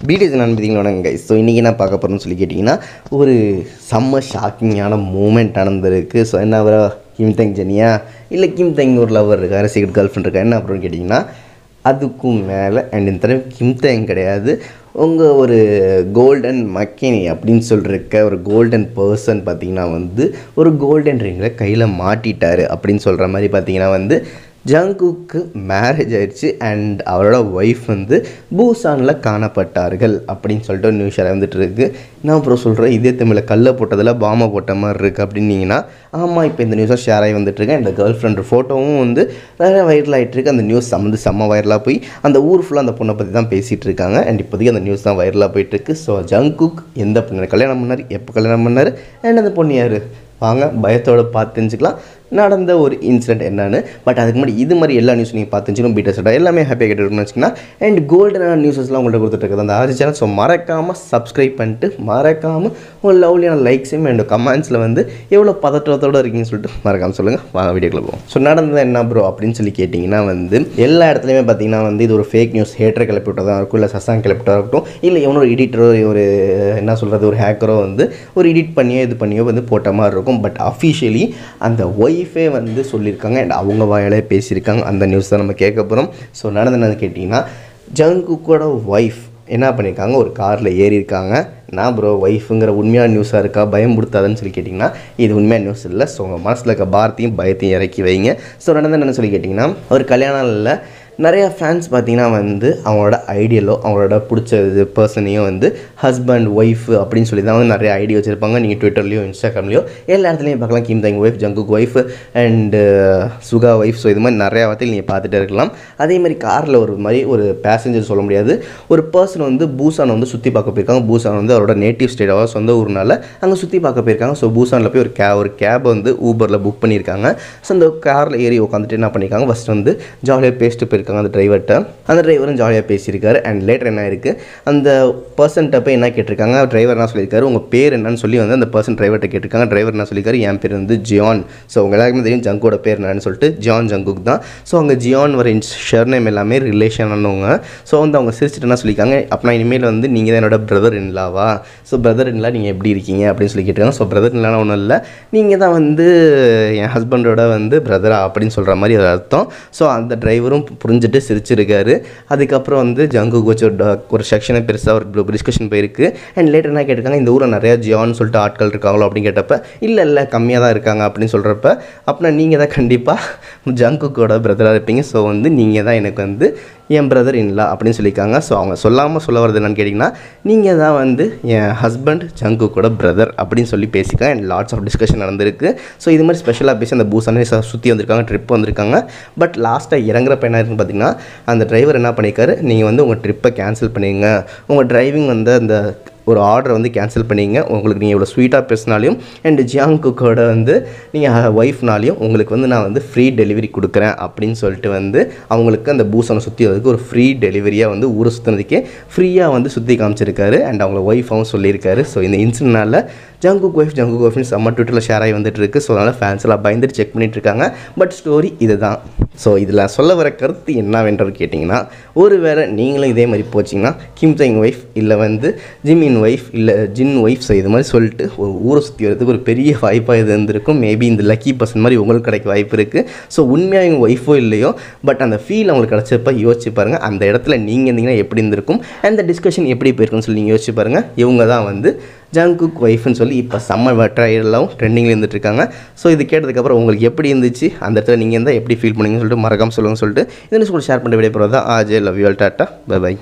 BDS நண்பதிங்களோட guys. So இன்றைக்கி என்ன பார்க்க போகிறோன்னு சொல்லி கேட்டிங்கன்னா, ஒரு செம்ம ஷாக்கிங்கான மூமெண்ட் நடந்திருக்கு. ஸோ என்ன அவரை கிம் தெங் ஜெனியா இல்லை கிம் தெங் ஒரு லவர் இருக்காரு, சீக்ரெட் கேர்ள் ஃப்ரெண்ட் இருக்கா, என்ன அப்படின்னு கேட்டிங்கன்னா அதுக்கும் மேலே அண்ட் இந்த தடவை கிம் தெங் கிடையாது, உங்கள் ஒரு கோல்டன் மக்கினி அப்படின்னு சொல்லிருக்க ஒரு கோல்டன் பர்சன் பார்த்திங்கன்னா ஒரு கோல்டன் ரிங்கில் கையில் மாட்டிட்டார் அப்படின்னு சொல்கிற மாதிரி பார்த்திங்கன்னா ஜங்குக்கு மேரேஜ் ஆயிடுச்சு அண்ட் அவரோட ஒய்ஃப் பூசானில் காணப்பட்டார்கள் அப்படின்னு சொல்லிட்டு ஒரு நியூஸ் வந்துட்டு இருக்குது. நான் அப்புறம் சொல்கிறேன், இதே தமிழில் கல்லை போட்டதில் பாமை போட்ட மாதிரி இருக்குது அப்படின்னீங்கன்னா, ஆமாம் இப்போ இந்த நியூஸாக ஷேர் ஆகி வந்துட்டுருக்கு. அந்த கேர்ள் ஃப்ரெண்ட் ஃபோட்டோவும் நிறைய வைரல் ஆகிட்டுருக்கு. அந்த நியூஸ் செம்ம வைரலாக போய் அந்த ஊர் ஃபுல்லாக அந்த பொண்ணை பற்றி தான் பேசிகிட்டு இருக்காங்க. அண்ட் இப்போதைக்கு அந்த நியூஸ் தான் வைரலாக போயிட்டுருக்கு. ஸோ ஜங்குக் எந்த பொண்ணு கல்யாணம் பண்ணார், எப்போ கல்யாணம் பண்ணார், அண்ட் அந்த பொண்ணு யார், வாங்க பயத்தோடு பார்த்து தெரிஞ்சுக்கலாம் நடந்த ஒரு இன்சிடென்ட் என்னன்னு. பட் அதுக்கு முன்னாடி இது மாதிரி எல்லா நியூஸ் நீங்கள் பார்த்து தெரிஞ்சுக்கணும். பீட்டர்ஸோட எல்லாமே ஹாப்பியாக கேட்டுருக்கணும்னு வச்சுக்கோங்கன்னா, அண்ட் கோல்டனான நியூஸஸ்லாம் உங்கள்கிட்ட கொடுத்துட்டு அந்த ஆர்ஜி சேனல். ஸோ மறக்காமல் சப்ஸ்கிரைப் பண்ணிட்டு மறக்காமல் உங்கள் லவ்லியான லைக்ஸையும் அண்ட் கமெண்ட்ஸில் எவ்வளோ பதற்றத்தோடு இருக்கீங்கன்னு சொல்லிட்டு மறக்காமல் சொல்லுங்கள். வாங்க வீடியோக்குள்ள போவோம். ஸோ நடந்தது என்ன ப்ரோ அப்படின்னு சொல்லி கேட்டிங்கன்னா எல்லா இடத்துலையுமே பார்த்தீங்கன்னா இது ஒரு ஃபேக் நியூஸ், ஹேட்டரை கிளப்பி விட்டதாக இருக்கும், இல்லை சசாங் கிளப்பி விட்டதாக இருக்கட்டும், இல்லை எவனோ எடிட்டரோ ஒரு என்ன சொல்கிறது ஒரு ஹேக்கரோ ஒரு எடிட் பண்ணியோ இது பண்ணியோ போட்ட மாதிரி இருக்கும். பட் அஃபிஷியலி அந்த ஒய்ஃபே சொல்லியிருக்காங்க அண்ட் அவங்க வாயாலே பேசியிருக்காங்க. அந்த நியூஸ் தான் நம்ம கேட்க போகிறோம். ஸோ நடந்தது கேட்டிங்கன்னா, ஜங்குக்கோட ஒய்ஃப் என்ன பண்ணியிருக்காங்க, ஒரு காரில் ஏறியிருக்காங்க. நான் ப்ரோ ஒய்ஃபுங்கிற உண்மையான நியூஸாக இருக்கா, பயம் கொடுத்தாதுன்னு சொல்லி கேட்டிங்கன்னா, இது உண்மையான நியூஸ் இல்லை. ஸோ உங்கள் மனசில் இருக்க பாரத்தையும் பயத்தையும் இறக்கி வைங்க. ஸோ நடந்தது என்ன சொல்லி கேட்டிங்கன்னா, ஒரு கல்யாணம் இல்லை, நிறையா ஃபேன்ஸ் பார்த்திங்கன்னா அவங்களோட ஐடியலோ அவங்களோட பிடிச்ச பர்சனையும் ஹஸ்பண்ட் ஒய்ஃப் அப்படின்னு சொல்லி தான் நிறைய ஐடியா வச்சுருப்பாங்க. நீங்கள் ட்விட்டர்லையோ இன்ஸ்டாகிராம்லையோ எல்லா இடத்துலையும் பார்க்கலாம். கிம் தெங் wife, Jungkook wife and Suga wife. So இது மாதிரி நிறையா வார்த்தைகள் நீங்கள் பார்த்துட்டே இருக்கலாம். அதே மாதிரி காரில் ஒரு பேசஞ்சர் சொல்ல முடியாது, ஒரு பர்சன் பூசானை சுற்றி பார்க்க போயிருக்காங்க. பூசான் அவரோட நேட்டிவ் ஸ்டேட்டாக சொந்த ஊர்னால அங்கே சுற்றி பார்க்க போயிருக்காங்க. ஸோ பூசானில் போய் ஒரு கேபை ஊபரில் புக் பண்ணியிருக்காங்க. ஸோ அந்த காரில் ஏறி உட்காந்துட்டு என்ன பண்ணியிருக்காங்க, ஃபஸ்ட் ஜாலியாக பேசிட்டு போயிருக்காங்க அந்த டிரைவர்கிட்ட. அந்த டிரைவரும் ஜாலியாக பேசியிருக்காரு. அண்ட் லேட்டர் என்ன இருக்குது, அந்த பர்சன்ட்ட போய் என்ன கேட்டிருக்காங்க, டிரைவர் என்ன சொல்லியிருக்காரு, உங்கள் பேர் என்னன்னு சொல்லி அந்த பர்சன் டிரைவர்கிட்ட கேட்டிருக்காங்க. டிரைவர் என்ன சொல்லியிருக்காரு, என் பேர் ஜியான். ஸோ உங்கள் எல்லாருக்குமே தெரியும் ஜங்கோட பேர் என்னன்னு சொல்லிட்டு, ஜியான் ஜங்குக் தான். ஸோ அங்கே ஜியான் வர ஷர் நேம் எல்லாமே ரிலேஷன் ஆனவங்க. ஸோ அவங்க சிரிச்சிட்டு என்ன சொல்லியிருக்காங்க, அப்படின்னா இனிமேல் நீங்கள் தான் என்னோட பிரதர் இன்லாவா, ஸோ பிரதர் இன்லா நீங்கள் எப்படி இருக்கீங்க அப்படின்னு சொல்லி கேட்டிருக்காங்க. ஸோ பிரதர் இன்லான ஒன்றும் இல்லை, நீங்கள் தான் என் ஹஸ்பண்டோட பிரதரா அப்படின்னு சொல்கிற மாதிரி அது அர்த்தம். ஸோ அந்த டிரைவரும் புரிஞ்சுட்டு சிரிச்சிருக்காரு. அதுக்கப்புறம் ஜங்குக் வச்சு ஒரு செக்ஷனை பெருசாக ஒரு டிஸ்கஷன் போயிருக்கு. அண்ட் லேட்டர் என்ன கேட்டிருக்காங்க, இந்த ஊரில் நிறையா ஜியான்னு சொல்லிட்டு ஆட்கள் இருக்காங்களோ அப்படின்னு கேட்டப்ப, இல்லை கம்மியாக தான் இருக்காங்க அப்படின்னு சொல்கிறப்ப, அப்படின்னா நீங்கள் தான் கண்டிப்பாக ஜங்குக்கோட பிரதராக இருப்பீங்க. ஸோ நீங்கள் தான் எனக்கு என் பிரதர் இன்லா அப்படின்னு சொல்லியிருக்காங்க. ஸோ அவங்க சொல்லாமல் சொல்ல வரது என்னன்னு கேட்டிங்கன்னா, நீங்கள் தான் என் ஹஸ்பண்ட் ஜங்குக்கோட பிரதர் அப்படின்னு சொல்லி பேசிக்காங்க. அண்ட் லாட்ஸ் ஆஃப் டிஸ்கஷன் நடந்திருக்கு. ஸோ இது மாதிரி ஸ்பெஷலாக பேசி அந்த பூசானே சுற்றி வந்திருக்காங்க, ட்ரிப் வந்திருக்காங்க. பட் லாஸ்ட்டாக இறங்குறப்ப என்ன இருக்குன்னு பார்த்தீங்கன்னா, அந்த டிரைவர் என்ன பண்ணியிருக்காரு, நீங்கள் உங்கள் ட்ரிப்பை கேன்சல் பண்ணிங்க, உங்கள் டிரைவிங் அந்த ஒரு ஆர்டரை கேன்சல் பண்ணிங்க, உங்களுக்கு நீங்கள் இவ்வளோ ஸ்வீட்டாக பேசினாலையும் அண்ட் ஜங்குக்கோட நீங்கள் ஒய்ஃப்னாலையும் உங்களுக்கு நான் ஃப்ரீ டெலிவரி கொடுக்குறேன் அப்படின்னு சொல்லிட்டு அவங்களுக்கு அந்த பூசனை சுற்றி ஒரு ஃப்ரீ டெலிவரியாக ஊரை சுற்றினதுக்கே ஃப்ரீயாக சுற்றி காமிச்சிருக்காரு. அண்ட் அவங்கள ஒய்ஃபாகவும் சொல்லியிருக்காரு. ஸோ இந்த இன்சிடென்ட்னால ஜங்குக் ஒய்ஃப்னு செம்ம ட்விட்டரில் ஷேர் ஆகி வந்துட்டுருக்கு. ஸோ அதனால் ஃபேன்ஸ் எல்லாம் பயந்துட்டு செக் பண்ணிட்டு இருக்காங்க. பட் ஸ்டோரி இது தான். ஸோ இதில் சொல்ல வர கருத்து என்னவென்றது கேட்டிங்கன்னா, ஒரு வேளை நீங்களும் இதே மாதிரி போச்சிங்கன்னா, கிம் தெங் ஒய்ஃப் இல்லை ஜிமின் ஒய்ஃப் இல்லை ஜின் ஒய்ஃப், ஸோ இது மாதிரி சொல்லிட்டு ஒரு ஊரை சுற்றி வரதுக்கு ஒரு பெரிய வாய்ப்பாக இது இருந்திருக்கும். மேபி இந்த லக்கி பர்சன் மாதிரி உங்களுக்கு கிடைக்க வாய்ப்பு இருக்குது. ஸோ உண்மையாக இவங்க ஒய்ஃபோ இல்லையோ, பட் அந்த ஃபீல் அவங்களுக்கு கிடச்சப்ப யோசிச்சு பாருங்கள், அந்த இடத்துல நீங்கள் இருந்தீங்கன்னா எப்படி இருந்திருக்கும், அந்த டிஸ்கஷன் எப்படி போயிருக்குன்னு சொல்லி நீங்கள் யோசிச்சு பாருங்கள். இவங்க தான் ஜங்குக் ஒய்ஃப்னு சொல்லி இப்போ செம்ம ட்ரையெல்லாம் ட்ரெண்டிங்கில் இருந்துகிட்ருக்காங்க. ஸோ இது கேட்டதுக்கப்புறம் உங்களுக்கு எப்படி இருந்துச்சு, அந்த இடத்துல நீங்கள் இருந்தால் எப்படி ஃபீல் பண்ணுங்கன்னு சொல்லிட்டு மறக்காமல் சொல்லுங்கன்னு சொல்லிட்டு இந்த நியூஸ் கூட ஷேர் பண்ண விட போகிறதா. ஆஜே love you all, ta-ta, bye by.